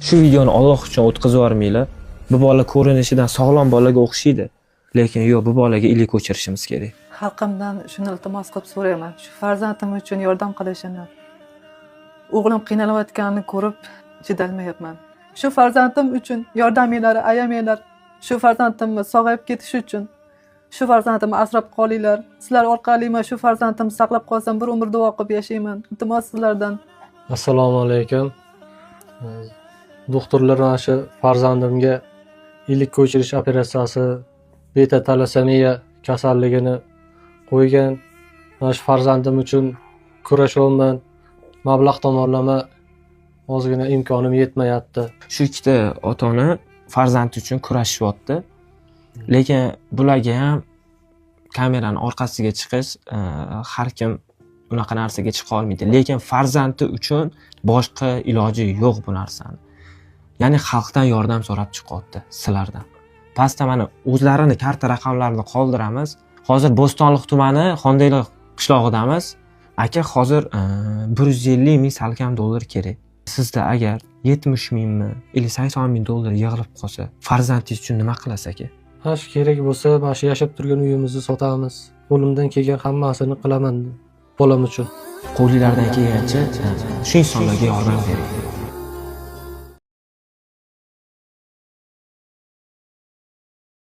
Shu videoni Alloh uchun o'tkazib yubormanglar. Bu bola ko'rinishidan sog'lom bolaga o'xshaydi, lekin yo'q, bu bolaga ilik ko'chirishimiz kerak. Xalqimdan shuni iltimos qilib so'rayman. Shu farzandim uchun yordam qilishini. O'g'lim qiynalayotganini ko'rib chidolmayapman. Shu farzandim uchun yordaminglar, ayamanglar. Shu farzandimni sog'ayib ketishi uchun, shu farzandimni asrab qolinglar. Sizlar orqali men shu farzandimni saqlab qolsam, bir umr duo qilib yashayman. Iltimos sizlardan. Assalomu alaykum. Doktorlar mana shu farzandimga ilik ko'chirish operatsiyasi beta talassemiya kasalligini qo'ygan. Mana shu farzandim uchun kurashyapman. Mablag' tomonlama ozgina imkonim yetmayapti. Shu ikkita ota-ona farzandi uchun kurashyapti. Lekin bularga ham kamerani orqasiga chiqish har kim unaqa narsaga chiqa olmaydi. Lekin farzandi uchun boshqa iloji yo'q bu narsani. Ya'ni xalqdan yordam so'rab chiqyapti sizlardan. Pastda mana o'zlarini karta raqamlarini qoldiramiz. Hozir Bo'stonliq tumani Xondayli qishlog'idamiz. Aka, hozir 150 ming salkam dollar kerak. Sizda agar 70 mingmi, 80 ming dollar yig'ilib qolsa, farzandingiz uchun nima qilasiz aka? Mana shu kerak bo'lsa, mana shu yashab turgan uyimizni sotamiz. Qo'limdan kelgan hammasini qilaman bolam uchun. Qo'lingizdan kelgancha shu insonlarga yordam bering.